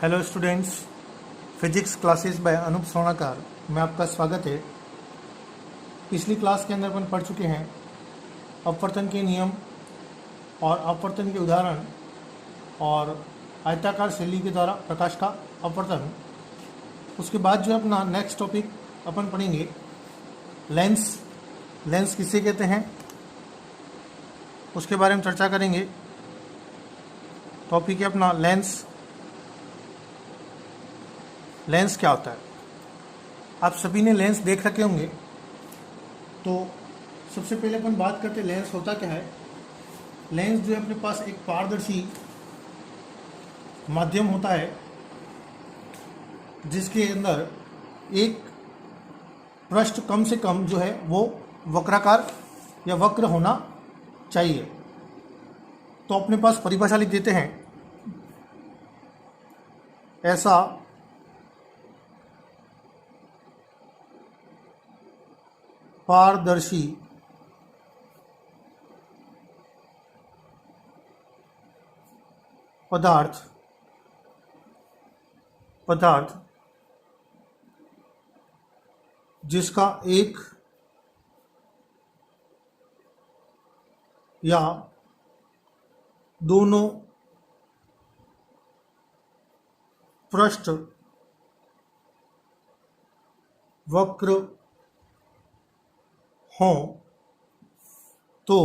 Hello students, physics classes by Anoop Swarnakar में आपका स्वागत है। पिछली क्लास के अंदर अपन पढ़ चुके हैं अपवर्तन के नियम और अपवर्तन के उदाहरण और आयताकार शैली के द्वारा प्रकाश का अपवर्तन। उसके बाद जो है अपना नेक्स्ट टॉपिक अपन पढ़ेंगे लेंस। लेंस किसे कहते हैं उसके बारे में चर्चा करेंगे। टॉपिक है अपना लेंस। लेंस क्या होता है? आप सभी ने लेंस देख रखे होंगे। तो सबसे पहले अपन बात करते हैं लेंस होता क्या है। लेंस जो है अपने पास एक पारदर्शी माध्यम होता है जिसके अंदर एक पृष्ठ कम से कम जो है वो वक्राकार या वक्र होना चाहिए। तो अपने पास परिभाषा लिख देते हैं, ऐसा पारदर्शी पदार्थ जिसका एक या दोनों पृष्ठ वक्र हों तो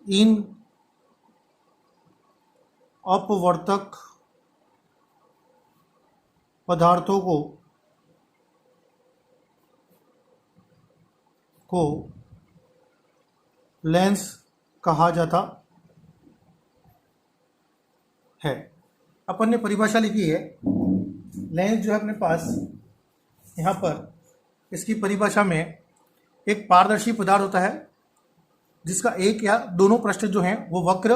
इन अपवर्तक पदार्थों को लेंस कहा जाता है। अपन ने परिभाषा लिखी है। लेंस जो है अपने पास यहाँ पर इसकी परिभाषा में एक पारदर्शी पदार्थ होता है जिसका एक या दोनों पृष्ठ जो हैं वो वक्र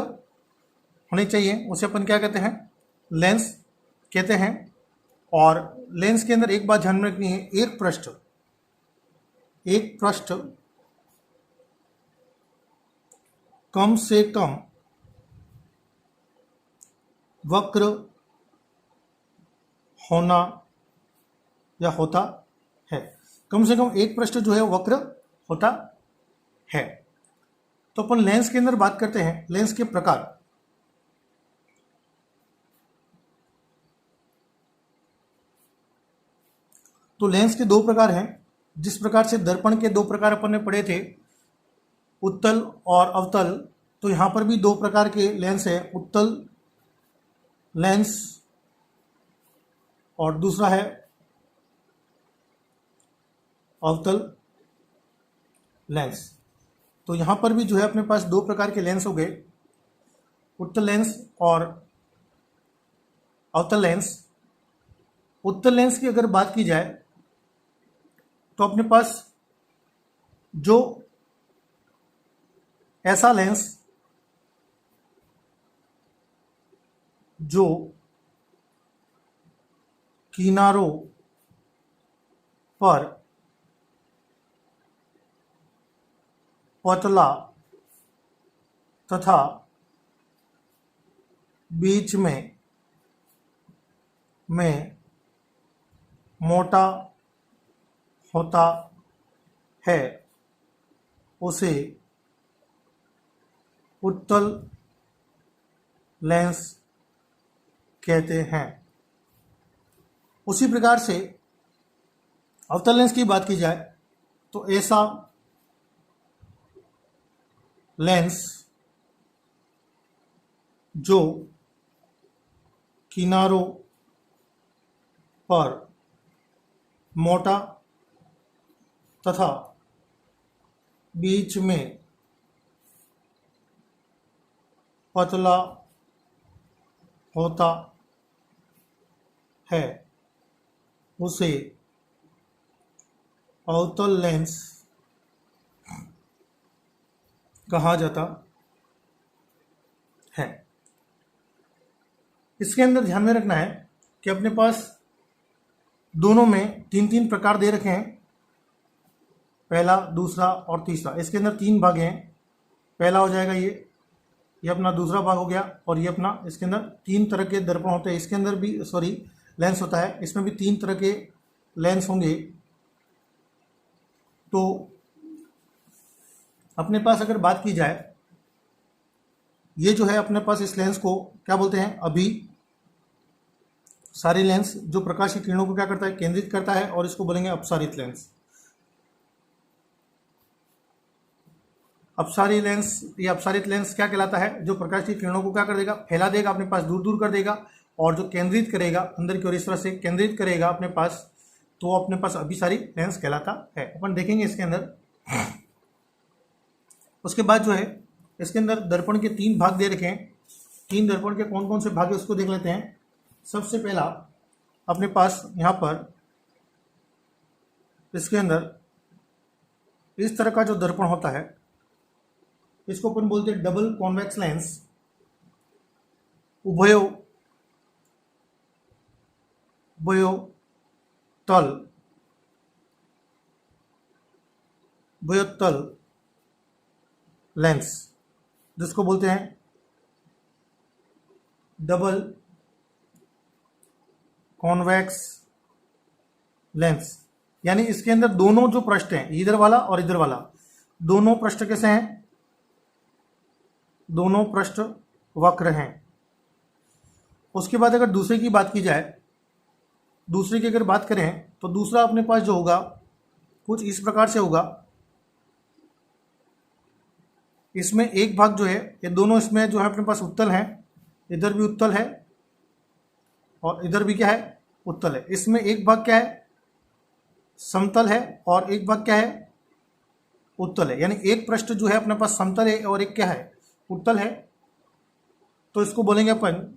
होने चाहिए। उसे अपन क्या कहते हैं? लेंस कहते हैं। और लेंस के अंदर एक बात ध्यान में रखनी है, एक पृष्ठ कम से कम वक्र होना या होता है। कम से कम एक पृष्ठ जो है वक्र होता है। तो अपन लेंस के अंदर बात करते हैं लेंस के प्रकार। तो लेंस के दो प्रकार हैं। जिस प्रकार से दर्पण के दो प्रकार अपन ने पढ़े थे, उत्तल और अवतल, तो यहां पर भी दो प्रकार के लेंस है, उत्तल लेंस और दूसरा है अवतल लेंस। तो यहां पर भी जो है अपने पास दो प्रकार के लेंस हो गए, उत्तल लेंस और अवतल लेंस। उत्तल लेंस की अगर बात की जाए तो अपने पास जो ऐसा लेंस जो किनारों पर पतला तथा बीच में मोटा होता है उसे उत्तल लेंस कहते हैं। उसी प्रकार से अवतल लेंस की बात की जाए तो ऐसा लेंस जो किनारों पर मोटा तथा बीच में पतला होता है उसे अवतल लेंस कहा जाता है। इसके अंदर ध्यान में रखना है कि अपने पास दोनों में तीन तीन प्रकार दे रखे हैं, पहला, दूसरा और तीसरा। इसके अंदर तीन भाग हैं। पहला हो जाएगा ये ये अपना दूसरा भाग हो गया। और ये अपना, इसके अंदर 3 तरह के दर्पण होते हैं, इसके अंदर भी सॉरी लेंस होता है, इसमें भी 3 तरह के लेंस होंगे। तो अपने पास अगर बात की जाए, ये जो है अपने पास इस लेंस को क्या बोलते हैं, अभी सारी लेंस जो प्रकाश की किरणों को क्या करता है, केंद्रित करता है, और इसको बोलेंगे अपसारित लेंस। अपसारी लेंस या अपसारित लेंस क्या कहलाता है, जो प्रकाश की किरणों को क्या कर देगा, फैला देगा, अपने पास दूर दूर कर देगा, और जो केंद्रित करेगा अंदर की ओर, इस तरह से केंद्रित करेगा अपने पास, तो अपने पास अभिसारी लेंस कहलाता है। अपन देखेंगे इसके अंदर। उसके बाद जो है इसके अंदर दर्पण के 3 भाग दे रखे हैं। 3 दर्पण के कौन कौन से भाग है उसको देख लेते हैं। सबसे पहला अपने पास यहाँ पर इसके अंदर इस तरह का जो दर्पण होता है, इसको अपन बोलते हैं डबल कॉन्वेक्स लेंस। उभयो तल उभयोतल लेंस, जिसको बोलते हैं डबल कॉन्वेक्स लेंस। यानी इसके अंदर दोनों जो पृष्ठ हैं, इधर वाला और इधर वाला, दोनों पृष्ठ कैसे हैं, दोनों पृष्ठ वक्र हैं। उसके बाद अगर दूसरे की बात की जाए, दूसरे की अगर बात करें, तो दूसरा अपने पास जो होगा कुछ इस प्रकार से होगा। इसमें एक भाग जो है, ये दोनों इसमें जो है अपने पास उत्तल है, इधर भी उत्तल है और इधर भी क्या है, उत्तल है। इसमें एक भाग क्या है, समतल है, और एक भाग क्या है, उत्तल है। यानी एक पृष्ठ जो है अपने पास समतल है और एक क्या है, उत्तल है। तो इसको बोलेंगे अपन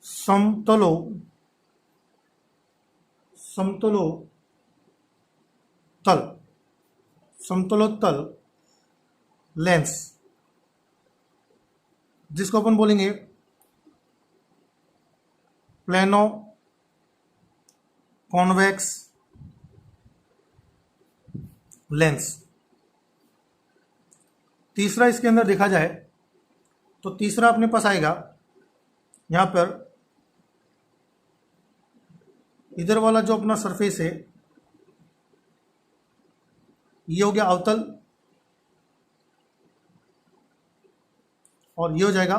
समतलो तल, समतलोत्तल लेंस, जिसको अपन बोलेंगे प्लेनो कॉन्वेक्स लेंस। तीसरा इसके अंदर देखा जाए तो तीसरा अपने पास आएगा यहाँ पर, इधर वाला जो अपना सरफेस है ये हो गया अवतल, और ये हो जाएगा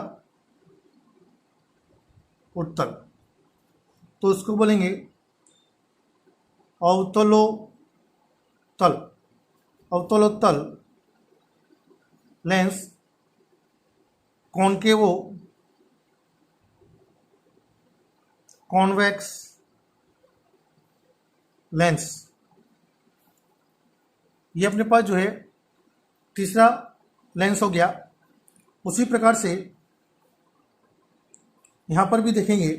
उत्तल। तो इसको बोलेंगे अवतलोत्तल, अवतलोत्तल लेंस कॉनकेवो कॉन्वेक्स लेंस। ये अपने पास जो है तीसरा लेंस हो गया। उसी प्रकार से यहां पर भी देखेंगे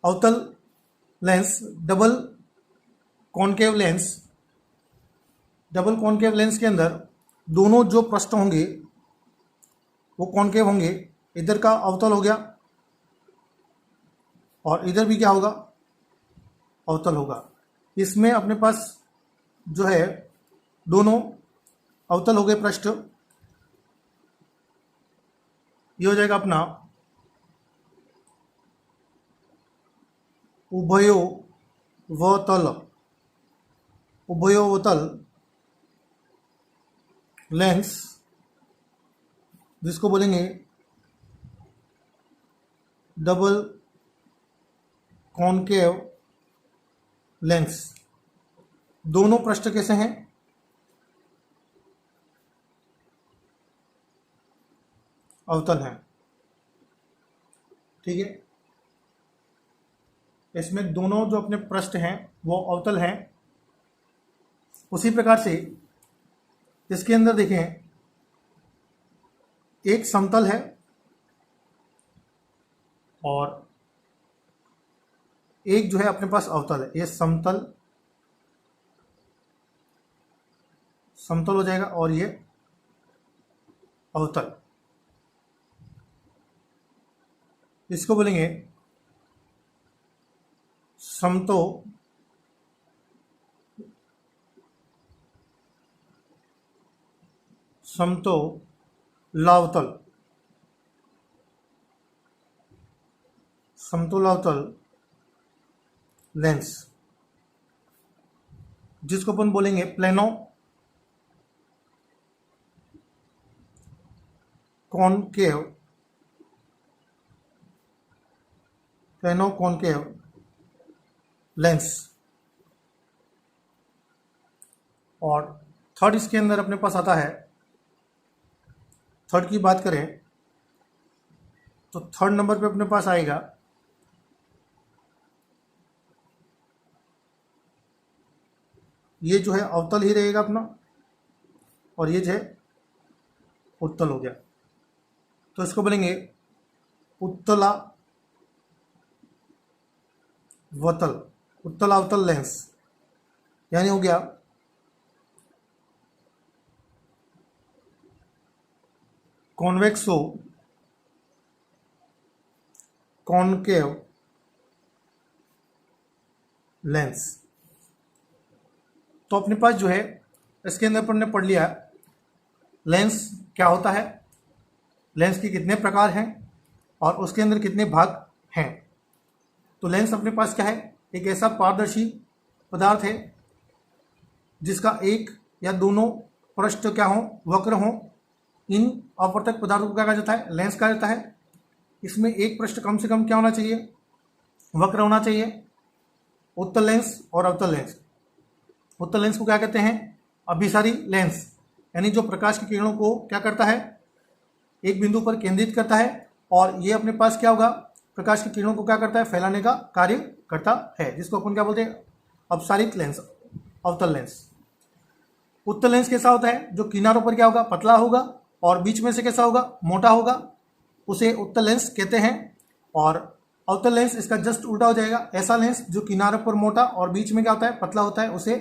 अवतल lens, double concave lens. Double concave lens के अंदर दोनों जो पृष्ठ होंगे वो कॉनकेव होंगे। इधर का अवतल हो गया और इधर भी क्या होगा, अवतल होगा। इसमें अपने पास जो है दोनों अवतल हो गए पृष्ठ। ये हो जाएगा अपना उभयोवतल, उभयोवतल लेंस, जिसको बोलेंगे डबल कॉनकेव लेंस। दोनों पृष्ठ कैसे हैं, अवतल हैं। ठीक है, इसमें दोनों जो अपने पृष्ठ हैं वो अवतल हैं। उसी प्रकार से इसके अंदर देखें, एक समतल है और एक जो है अपने पास अवतल है। ये समतल समतल हो जाएगा और ये अवतल। इसको बोलेंगे समतो समतोलावतल, समतोलावतल लेंस, जिसको अपन बोलेंगे plano concave, plano concave lens. और थर्ड इसके अंदर अपने पास आता है, थर्ड की बात करें तो थर्ड नंबर पे अपने पास आएगा ये जो है अवतल ही रहेगा अपना, और ये जो है उत्तल हो गया, तो इसको बोलेंगे उत्तला वतल, उत्तलावतल लेंस, यानी हो गया कॉन्वेक्सो कॉनकेव लेंस। तो अपने पास जो है इसके अंदर अपन ने पढ़ लिया लेंस क्या होता है, लेंस के कितने प्रकार हैं और उसके अंदर कितने भाग हैं। तो लेंस अपने पास क्या है, एक ऐसा पारदर्शी पदार्थ है जिसका एक या दोनों पृष्ठ क्या हो, वक्र हो। इन अपवर्तक पदार्थों को क्या कहा जाता है, लेंस कहा जाता है। इसमें एक पृष्ठ कम से कम क्या होना चाहिए, वक्र होना चाहिए। उत्तल लेंस और अवतल लेंस, उत्तल लेंस को क्या कहते हैं, अभिसारी लेंस, यानी जो प्रकाश की किरणों को क्या करता है, एक बिंदु पर केंद्रित करता है, और ये अपने पास क्या होगा, प्रकाश की किरणों को क्या करता है, फैलाने का कार्य करता है, जिसको अपन क्या बोलते हैं, अपसारित लेंस, अवतल लेंस। उत्तल लेंस कैसा होता है, जो किनारों पर क्या होगा, पतला होगा, और बीच में से कैसा होगा, मोटा होगा, उसे उत्तल लेंस कहते हैं। और अवतल लेंस इसका जस्ट उल्टा हो जाएगा, ऐसा लेंस जो किनारों पर मोटा और बीच में क्या होता है, पतला होता है, उसे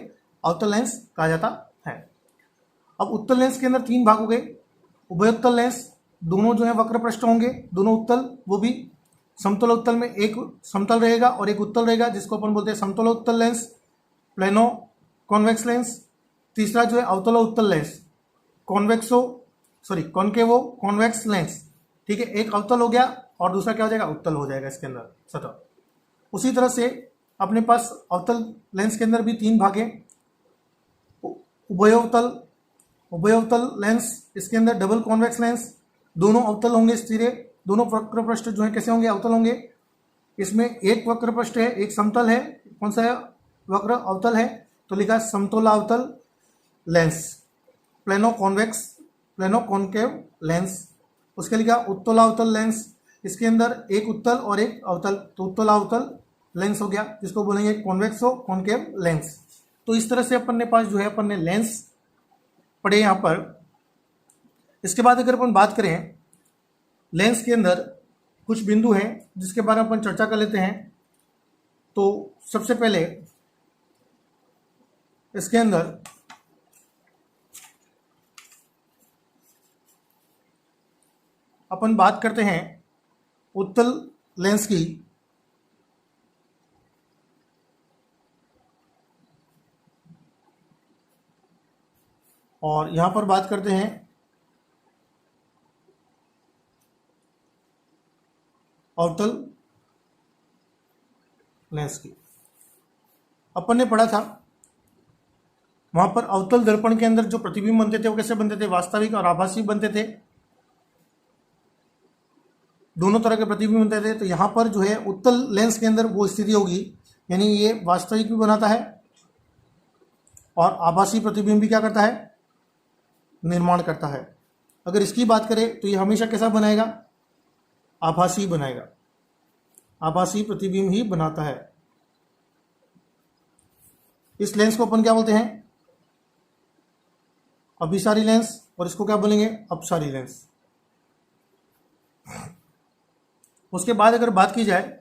अवतल लेंस कहा जाता है। अब उत्तल लेंस के अंदर तीन भाग हो गए, उभयोत्तल लेंस, दोनों जो है वक्र पृष्ठ होंगे, दोनों उत्तल, वो भी समतल उत्तल में एक समतल रहेगा और एक उत्तल रहेगा, जिसको अपन बोलते हैं समतलोत्तल लेंस, प्लेनो कॉन्वेक्स लेंस। तीसरा जो है अवतलो उत्तल लेंस, कॉनकेवो कॉन्वेक्स लेंस, ठीक है, एक अवतल हो गया और दूसरा क्या हो जाएगा, उत्तल हो जाएगा इसके अंदर सतह। उसी तरह से अपने पास अवतल लेंस के अंदर भी तीन भाग हैं, उभयोत्तल, उभयोत्तल लेंस, इसके अंदर डबल कॉन्वेक्स लेंस, दोनों अवतल होंगे सिरे, दोनों वक्र पृष्ठ जो है कैसे होंगे, अवतल होंगे। इसमें एक वक्र पृष्ठ है, एक समतल है, कौन सा है, वक्र अवतल है, तो लिखा समतोलावतल lens, plano convex, plano concave lens. उसके लिखा उत्तलावतल लेंस, इसके अंदर एक उत्तल और एक अवतल, तो उत्तलावतल लेंस हो गया, जिसको बोलेंगे कॉन्वेक्सो कॉनकेव लेंस। तो इस तरह से अपन ने पास जो है अपन ने लेंस पढ़े यहाँ पर। इसके बाद अगर अपन बात करें लेंस के अंदर कुछ बिंदु हैं जिसके बारे में अपन चर्चा कर लेते हैं। तो सबसे पहले इसके अंदर अपन बात करते हैं उत्तल लेंस की। और यहां पर बात करते हैं अवतल लेंस की। अपन ने पढ़ा था वहां पर अवतल दर्पण के अंदर जो प्रतिबिंब बनते थे वो कैसे बनते थे, वास्तविक और आभासी बनते थे, दोनों तरह के प्रतिबिंब बनते थे। तो यहां पर जो है उत्तल लेंस के अंदर वो स्थिति होगी, यानी ये वास्तविक भी बनाता है और आभासी प्रतिबिंब भी क्या करता है, निर्माण करता है। अगर इसकी बात करें तो ये हमेशा कैसा बनाएगा, आभासी बनाएगा, आभासी प्रतिबिंब ही बनाता है। इस लेंस को अपन क्या बोलते हैं, अभिसारी लेंस, और इसको क्या बोलेंगे, अपसारी लेंस। उसके बाद अगर बात की जाए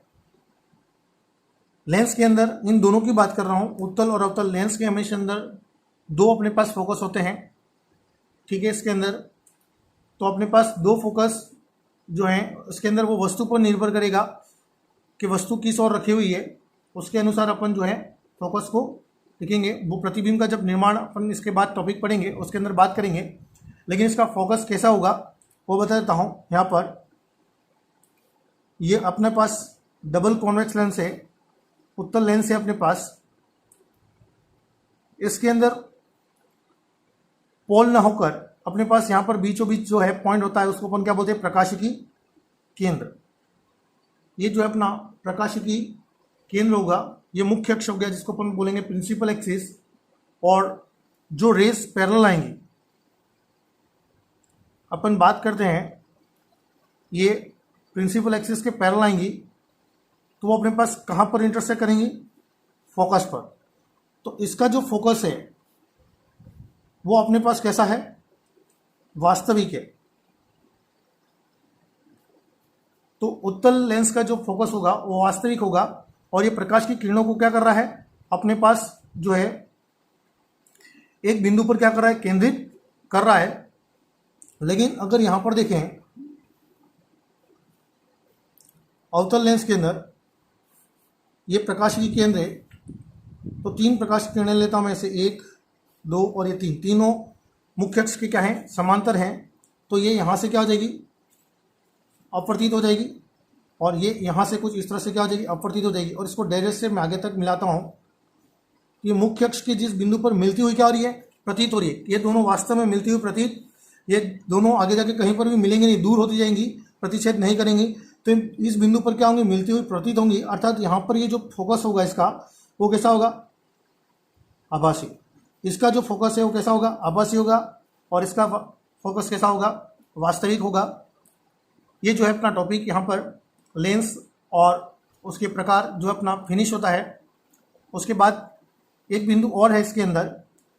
लेंस के अंदर, इन दोनों की बात कर रहा हूं, उत्तल और अवतल लेंस के हमेशा अंदर दो अपने पास फोकस होते हैं, ठीक है। इसके अंदर तो अपने पास दो फोकस जो हैं, इसके अंदर वो वस्तु पर निर्भर करेगा कि वस्तु किस ओर रखी हुई है, उसके अनुसार अपन जो है फोकस को लिखेंगे। वो प्रतिबिंब का जब निर्माण अपन इसके बाद टॉपिक पढ़ेंगे उसके अंदर बात करेंगे। लेकिन इसका फोकस कैसा होगा वो बता देता हूँ। यहाँ पर ये अपने पास डबल कॉन्वेक्स लेंस है, उत्तल लेंस है अपने पास। इसके अंदर पोल ना होकर अपने पास यहाँ पर बीचों बीच जो है पॉइंट होता है, उसको अपन क्या बोलते हैं, प्रकाशिकी केंद्र। ये जो है अपना प्रकाशिकी केंद्र होगा, ये मुख्य अक्ष हो गया जिसको अपन बोलेंगे प्रिंसिपल एक्सिस। और जो रेस पैरेलल आएंगी, अपन बात करते हैं ये प्रिंसिपल एक्सिस के पैरेलल आएंगी, तो वो अपने पास कहाँ पर इंटरसेक्ट करेंगी, फोकस पर। तो इसका जो फोकस है वो अपने पास कैसा है, वास्तविक है। तो उत्तल लेंस का जो फोकस होगा वो वास्तविक होगा, और ये प्रकाश की किरणों को क्या कर रहा है, अपने पास जो है एक बिंदु पर क्या कर रहा है, केंद्रित कर रहा है। लेकिन अगर यहां पर देखें अवतल लेंस के अंदर ये प्रकाशिकी केंद्र है, तो 3 प्रकाश की किरणें लेता हूं मैं, से 1, 2 और ये 3, तीनों मुख्य अक्ष के क्या हैं, समांतर हैं। तो ये यहाँ से क्या हो जाएगी, अपवर्तित हो जाएगी, और ये यहाँ से कुछ इस तरह से क्या हो जाएगी, अपवर्तित हो जाएगी। और इसको डैश से मैं आगे तक मिलाता हूँ। ये मुख्य अक्ष के जिस बिंदु पर मिलती हुई क्या हो रही है, प्रतीत हो रही है। ये दोनों वास्तव में मिलती हुई प्रतीत, ये दोनों आगे जाके कहीं पर भी मिलेंगे नहीं, दूर होती जाएंगी, प्रतिच्छेद नहीं करेंगी। तो इस बिंदु पर क्या होंगी, मिलती हुई प्रतीत होंगी। अर्थात यहाँ पर ये जो फोकस होगा इसका, वो कैसा होगा, आभासी। इसका जो फोकस है वो कैसा होगा, आभासी होगा, और इसका फोकस कैसा होगा, वास्तविक होगा। ये जो है अपना टॉपिक यहाँ पर लेंस और उसके प्रकार जो अपना फिनिश होता है। उसके बाद एक बिंदु और है इसके अंदर,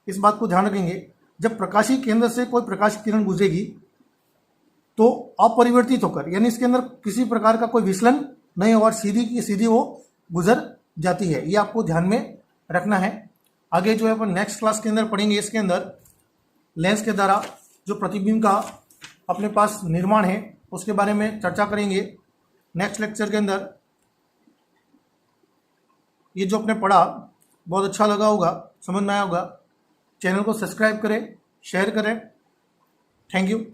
इस बात को ध्यान रखेंगे, जब प्रकाशीय केंद्र से कोई प्रकाश किरण गुजरेगी तो अपरिवर्तित होकर, यानी इसके अंदर किसी प्रकार का कोई विचलन नहीं होगा, सीधी की सीधी वो गुजर जाती है। ये आपको ध्यान में रखना है। आगे जो है अपन नेक्स्ट क्लास के अंदर पढ़ेंगे, इसके अंदर लेंस के द्वारा जो प्रतिबिंब का अपने पास निर्माण है उसके बारे में चर्चा करेंगे नेक्स्ट लेक्चर के अंदर। ये जो आपने पढ़ा बहुत अच्छा लगा होगा, समझ में आया होगा। चैनल को सब्सक्राइब करें, शेयर करें। Thank you.